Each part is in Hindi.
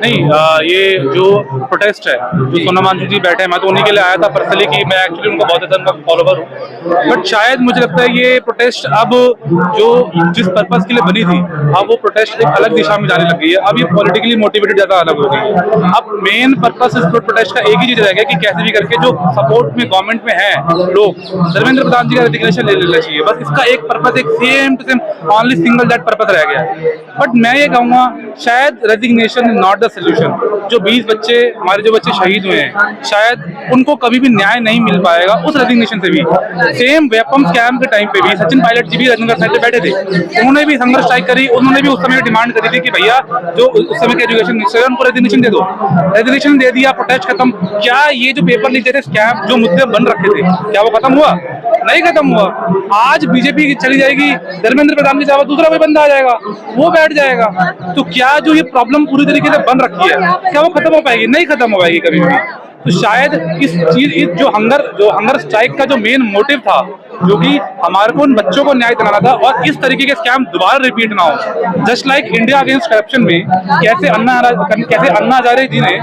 नहीं ये जो प्रोटेस्ट है, जो सोनम वांगचुक जी बैठे हैं, मैं तो उन्हीं के लिए आया था पर्सनली कि मैं एक्चुअली उनका बहुत ज़्यादा उनका फॉलोवर हूँ। बट शायद मुझे लगता है ये प्रोटेस्ट अब जो जिस पर्पस के लिए बनी थी, अब वो प्रोटेस्ट एक अलग दिशा में जाने लगी है। अब ये पॉलिटिकली मोटिवेटेड ज़्यादा अलग हो गई है। अब मेन पर्पस इस प्रोटेस्ट का एक ही चीज़ रह गया कि कैसे भी करके जो सपोर्ट में गवर्नमेंट में है लोग, धर्मेंद्र प्रधान जी का रेजिग्नेशन ले लेना चाहिए। बस इसका एक पर्पस, एक same to same only single that purpose रह गया। बट मैं ये कहूँगा शायद resignation is not the solution. जो 20 बच्चे हमारे जो बच्चे शहीद हुए हैं, शायद उनको कभी भी न्याय नहीं मिल पाएगा उस रेजिग्नेशन से भी। सेम वेपन स्कैम के टाइम पे भी सचिन पायलट जी भी राजनगर साइड पे बैठे थे, उन्होंने भी संघर्ष स्ट्राइक करी। उन्होंने भी उस समय डिमांड करी थी कि भैया जो उस समय के एजुकेशन मिनिस्टर है उनको रेजिग्नेशन दे दो। रेजिग्नेशन दे दिया, प्रोटेस्ट खत्म। क्या ये जो पेपर लीक थे, स्कैम जो मुद्दे बन रखे थे, क्या वो खत्म हुआ? नहीं खत्म हुआ। आज बीजेपी चली जाएगी, धर्मेंद्र प्रधान की जगह दूसरा कोई बंदा आ जाएगा, वो बैठ जाएगा। तो क्या जो ये प्रॉब्लम पूरी तरीके से बन रखी है, क्या वो खत्म हो पाएगी? नहीं खत्म हो पाएगी कभी भी। तो शायद इस चीज जो हंगर स्ट्राइक का जो मेन मोटिव था, जो कि हमारे को उन बच्चों को न्याय दिलाना था और इस तरीके के स्कैम दोबारा रिपीट ना हो। Just like India against corruption में कैसे अन्ना हजारे जी ने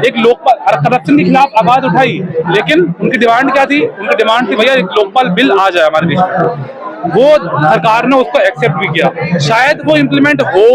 एक लोकपाल करप्शन के खिलाफ आवाज उठाई, लेकिन उनकी डिमांड क्या थी? उनकी डिमांड थी भैया एक लोकपाल बिल आ जाए हमारे देश में। वो सरकार ने उसको एक्सेप्ट भी किया। शायद वो इम्प्लीमेंट हो,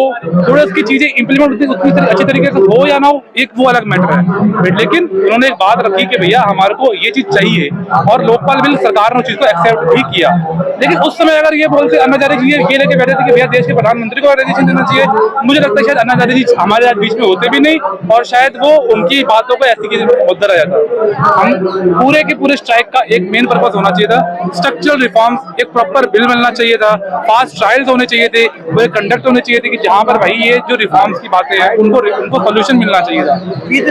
थोड़ा उसकी चीजें इम्प्लीमेंट उतनी अच्छी तरीके से हो या ना हो, एक वो अलग मैटर है। लेकिन उन्होंने एक बात रखी कि भैया हमारे को ये चीज चाहिए, और लोकपाल बिल सरकार ने उस चीज को एक्सेप्ट भी किया। लेकिन उस समय अगर ये बोलते अन्ना हजारे जी ये लेके बैठे थे कि भैया देश के प्रधानमंत्री को रेजिग्नेशन देना चाहिए, मुझे लगता है शायद अन्ना हजारे जी हमारे आज बीच में होते भी नहीं, और शायद वो उनकी बातों को ऐसी की मुद्दा रह जाता। हम पूरे के पूरे स्ट्राइक का एक मेन पर्पस होना चाहिए था स्ट्रक्चरल रिफॉर्म्स, एक प्रॉपर बिल मिलना चाहिए था, फास्ट ट्रायल्स होने चाहिए थे, वो एक कंडक्ट होने चाहिए थे कि जहां पर भाई ये जो रिफॉर्म्स की बातें हैं उनको सोल्यूशन मिलना चाहिए था।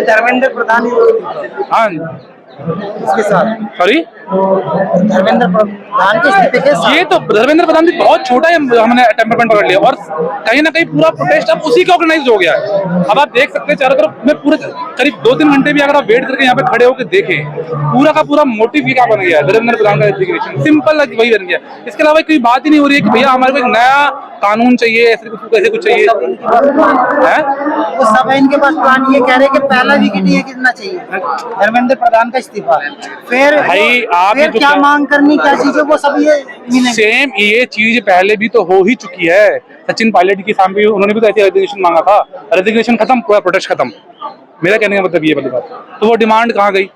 धर्मेंद्र प्रधान हाँ इसके साथ सॉरी धर्मेंद्र प्रधान के इस्तीफे के साथ ये तो धर्मेंद्र प्रधान भी बहुत छोटा है, हमने टेम्परमेंट पकड़ लिया, और कहीं ना कहीं पूरा प्रोटेस्ट अब उसी का ऑर्गेनाइज हो गया है। अब आप देख सकते हैं चारों तरफ में पूरे करीब 2-3 घंटे भी अगर आप वेट करके यहाँ पे खड़े होकर देखें, पूरा का पूरा मोटिव क्या बन गया है? धर्मेंद्र प्रधान का रेजिग्नेशन, सिंपल वही बन गया। इसके अलावा कोई बात ही नहीं हो रही है कि भैया हमारे को एक नया कानून चाहिए, ऐसे कुछ चाहिए है। वो सब है इनके पास प्लान, ये कह रहे हैं कि पहला विकेट ये गिरना चाहिए, धर्मेंद्र प्रधान का इस्तीफा। फिर भाई आप फिर क्या मांग करनी, क्या चीजें, वो सब ये सेम ये चीज पहले भी तो हो ही चुकी है। सचिन पायलट के सामने उन्होंने भी तो ऐसे रेजिग्नेशन मांगा था, रेजिग्नेशन खत्म, पूरा प्रोटेस्ट खत्म। मेरा कहने का मतलब ये वाली बात। तो वो डिमांड कहाँ गई?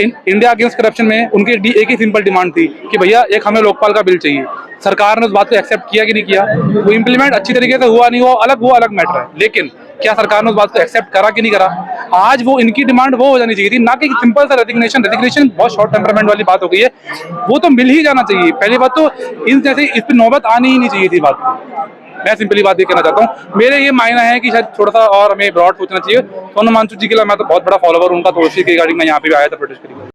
इंडिया अगेंस्ट करप्शन में उनकी एक ही सिंपल डिमांड थी कि भैया एक हमें लोकपाल का बिल चाहिए। सरकार ने उस बात को एक्सेप्ट किया कि नहीं किया? वो इम्प्लीमेंट अच्छी तरीके से हुआ नहीं हुआ वो अलग मैटर है, लेकिन क्या सरकार ने उस बात को एक्सेप्ट करा कि नहीं करा? आज वो इनकी डिमांड वो हो जानी चाहिए थी, ना कि सिंपल सा रेजिग्नेशन बहुत शॉर्ट टेम्परामेंट वाली बात हो गई है। वो तो मिल ही जाना चाहिए। पहली बात तो इन जैसे इस पर नौबत आनी ही नहीं चाहिए थी बात। मैं सिंपली बात ये कहना चाहता हूँ, मेरे ये मायना है कि शायद थोड़ा सा और हमें ब्रॉड सोचना चाहिए। सोनम वांगचुक जी के लिए मैं तो बहुत बड़ा फॉलोवर हूं उनका, तो उसी के रिगार्डिंग मैं यहाँ पे भी आया था प्रोटेस्ट के लिए।